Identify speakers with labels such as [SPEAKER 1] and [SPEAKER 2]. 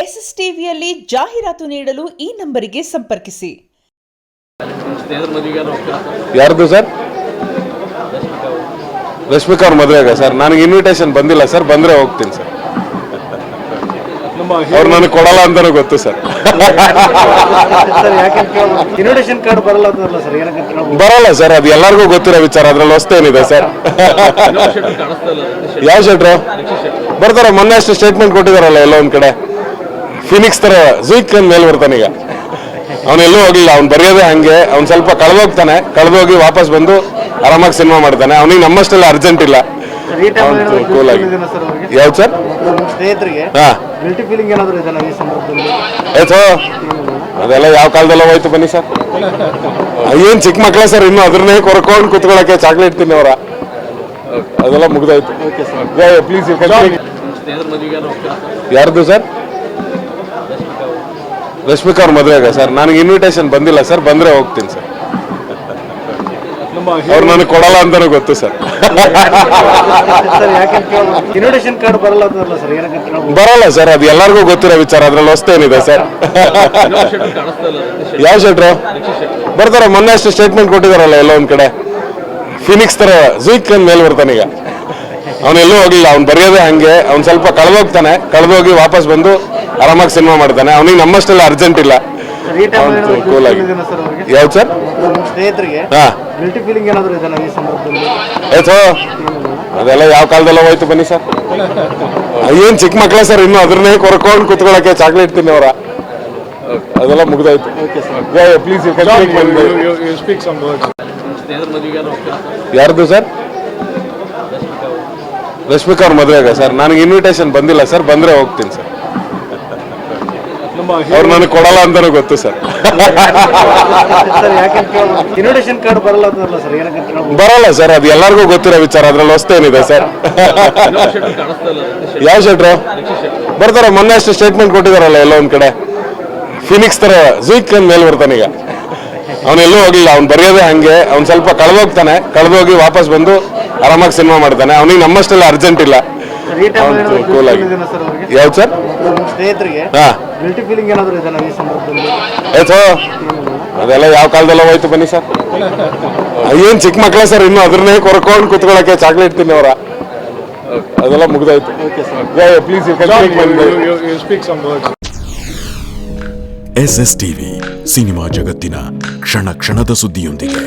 [SPEAKER 1] S S ಟಿವಿಯಲ್ಲಿ ಜಾಹೀರಾತು ನೀಡಲು ಈ ನಂಬರಿಗೆ ಸಂಪರ್ಕಿಸಿ.
[SPEAKER 2] ಯಾರ್ದು ಸರ್? ರಶ್ಮಿಕಾ ಅವ್ರ ಮದುವೆಗ ಸರ್? ನನಗೆ ಇನ್ವಿಟೇಷನ್ ಬಂದಿಲ್ಲ ಸರ್, ಬಂದ್ರೆ ಹೋಗ್ತೀನಿ ಸರ್. ಅವ್ರು ನನಗೆ ಕೊಡಲ್ಲ ಅಂತಾನು ಗೊತ್ತು ಸರ್.
[SPEAKER 3] ಇನ್ವಿಟೇಷನ್ ಕಾರ್ಡ್
[SPEAKER 2] ಬರಲ್ಲ ಸರ್, ಅದು ಎಲ್ಲರಿಗೂ ಗೊತ್ತಿರೋ ವಿಚಾರ. ಅದ್ರಲ್ಲಿ ಹೊಸ್ತೇನಿದೆ ಸರ್? ಯಾವ ಶೆಟ್ರು ಬರ್ತಾರ? ಮೊನ್ನೆ ಅಷ್ಟು ಸ್ಟೇಟ್ಮೆಂಟ್ ಕೊಟ್ಟಿದಾರಲ್ಲ ಎಲ್ಲ ಒಂದ್ ಕಡೆ. ಫಿನಿಕ್ಸ್ ತರ ಜೂಕ್ ಮೇಲೆ ಬರ್ತಾನೆ. ಈಗ ಅವನೆಲ್ಲೂ ಹೋಗಿಲ್ಲ, ಅವ್ನು ಬರೆಯೋದೇ ಹಂಗೆ. ಅವ್ನು ಸ್ವಲ್ಪ ಕಳೆದೋಗ್ತಾನೆ, ಕಳೆದೋಗಿ ವಾಪಸ್ ಬಂದು ಆರಾಮಾಗಿ ಸಿನಿಮಾ ಮಾಡ್ತಾನೆ. ಅವನಿಗೆ ನಮ್ಮಷ್ಟೆಲ್ಲ ಅರ್ಜೆಂಟ್ ಇಲ್ಲ. ಕೂಲ್ ಆಗಿ. ಯಾವ್ದು ಸರ್?
[SPEAKER 3] ಸ್ನೇಹಿತರಿಗೆ
[SPEAKER 2] ಅದೆಲ್ಲ ಯಾವ ಕಾಲದಲ್ಲ ಹೋಯ್ತು. ಬನ್ನಿ ಸರ್, ಏನ್ ಚಿಕ್ಕ ಮಕ್ಕಳ ಸರ್, ಇನ್ನು ಅದ್ರನ್ನೇ ಕೊರ್ಕೊಂಡು ಕುತ್ಕೊಳಕ್ಕೆ ಚಾಕ್ಲೇಟ್ ತಿನ್ನೋರ, ಅದೆಲ್ಲ ಮುಗ್ದಾಯ್ತು. ಪ್ಲೀಸ್. ಯಾರ್ದು ಸರ್? ರಶ್ಮಿಕಾ ಅವ್ರ ಮದುವೆಗ ಸರ್? ನನಗೆ ಇನ್ವಿಟೇಷನ್ ಬಂದಿಲ್ಲ ಸರ್, ಬಂದ್ರೆ ಹೋಗ್ತೀನಿ ಸರ್. ಅವ್ರು ನನಗೆ ಕೊಡಲ್ಲ ಅಂತಾನು ಗೊತ್ತು ಸರ್.
[SPEAKER 3] ಇನ್ವಿಟೇಷನ್ ಕಾರ್ಡ್ ಬರಲ್ಲ
[SPEAKER 2] ಸರ್, ಅದು ಎಲ್ಲರಿಗೂ ಗೊತ್ತಿರೋ ವಿಚಾರ. ಅದ್ರಲ್ಲಿ ಹೊಸ್ತೇನಿದೆ ಸರ್? ಯಾವ ಶೆಟ್ರು ಬರ್ತಾರ? ಮೊನ್ನೆ ಅಷ್ಟು ಸ್ಟೇಟ್ಮೆಂಟ್ ಕೊಟ್ಟಿದಾರಲ್ಲ ಎಲ್ಲ ಒಂದ್ ಕಡೆ. ಫಿನಿಕ್ಸ್ ತರ ಜೂಕ್ ಮೇಲೆ ಬರ್ತಾನೆ. ಈಗ ಅವನೆಲ್ಲೂ ಹೋಗಿಲ್ಲ, ಅವ್ನು ಬರೆಯೋದೇ ಹಂಗೆ. ಅವ್ನು ಸ್ವಲ್ಪ ಕಳೆದೋಗ್ತಾನೆ, ಕಳೆದೋಗಿ ವಾಪಸ್ ಬಂದು ಆರಾಮಾಗಿ ಸಿನಿಮಾ ಮಾಡ್ತಾನೆ. ಅವನಿಗೆ ನಮ್ಮಷ್ಟೆಲ್ಲ ಅರ್ಜೆಂಟ್ ಇಲ್ಲ. ಕೂಲ್ ಆಗಿ. ಯಾವ್ದು ಸರ್?
[SPEAKER 3] ಸ್ನೇಹಿತರಿಗೆ
[SPEAKER 2] ಅದೆಲ್ಲ ಯಾವ ಕಾಲದಲ್ಲ ಹೋಯ್ತು. ಬನ್ನಿ ಸರ್, ಏನ್ ಚಿಕ್ಕ ಮಕ್ಕಳ ಸರ್, ಇನ್ನು ಅದ್ರನ್ನೇ ಕೊರ್ಕೊಂಡು ಕುತ್ಕೊಳಕ್ಕೆ ಚಾಕ್ಲೇಟ್ ತಿನ್ನೋರ, ಅದೆಲ್ಲ ಮುಗ್ದಾಯ್ತು. ಪ್ಲೀಸ್. ಯಾರ್ದು ಸರ್? ರಶ್ಮಿಕಾ ಅವ್ರ ಮದುವೆಗ ಸರ್? ನನಗೆ ಇನ್ವಿಟೇಷನ್ ಬಂದಿಲ್ಲ ಸರ್, ಬಂದ್ರೆ ಹೋಗ್ತೀನಿ ಸರ್. ಅವ್ರು ನನಗೆ ಕೊಡಲ್ಲ ಅಂತಾನು ಗೊತ್ತು ಸರ್.
[SPEAKER 3] ಇನ್ವಿಟೇಷನ್ ಕಾರ್ಡ್
[SPEAKER 2] ಬರಲ್ಲ ಸರ್, ಅದು ಎಲ್ಲರಿಗೂ ಗೊತ್ತಿರೋ ವಿಚಾರ. ಅದ್ರಲ್ಲಿ ಹೊಸ್ತೇನಿದೆ ಸರ್? ಯಾವ ಶೆಟ್ರು ಬರ್ತಾರ? ಮೊನ್ನೆ ಅಷ್ಟು ಸ್ಟೇಟ್ಮೆಂಟ್ ಕೊಟ್ಟಿದಾರಲ್ಲ ಎಲ್ಲ ಒಂದ್ ಕಡೆ. ಫಿನಿಕ್ಸ್ ತರ ಜೂಕ್ ಮೇಲೆ ಬರ್ತಾನೆ. ಈಗ ಅವನೆಲ್ಲೂ ಹೋಗಿಲ್ಲ, ಅವ್ನು ಬರೆಯೋದೇ ಹಂಗೆ. ಅವ್ನು ಸ್ವಲ್ಪ ಕಳೆದೋಗ್ತಾನೆ, ಕಳೆದೋಗಿ ವಾಪಸ್ ಬಂದು ಆರಾಮಾಗಿ ಸಿನಿಮಾ ಮಾಡ್ತಾನೆ. ಅವನಿಗೆ ನಮ್ಮಷ್ಟೆಲ್ಲ ಅರ್ಜೆಂಟ್ ಇಲ್ಲ. ಕೂಲ್ ಆಗಿ. ಯಾವ್ದು ಸರ್?
[SPEAKER 3] ಸ್ನೇಹಿತರಿಗೆ
[SPEAKER 2] ಅದೆಲ್ಲ ಯಾವ ಕಾಲದಲ್ಲ ಹೋಯ್ತು. ಬನ್ನಿ ಸರ್, ಏನ್ ಚಿಕ್ಕ ಮಕ್ಕಳ ಸರ್, ಇನ್ನು ಅದ್ರನ್ನೇ ಕೊರ್ಕೊಂಡು ಕುತ್ಕೊಳಕ್ಕೆ ಚಾಕ್ಲೇಟ್ ತಿನ್ನೋರ, ಅದೆಲ್ಲ ಮುಗ್ದಾಯ್ತು. ಪ್ಲೀಸ್.
[SPEAKER 4] ಎಸ್ಎಸ್ ಟಿವಿ ಸಿನಿಮಾ ಜಗತ್ತಿನ ಕ್ಷಣ ಕ್ಷಣದ ಸುದ್ದಿಯೊಂದಿಗೆ.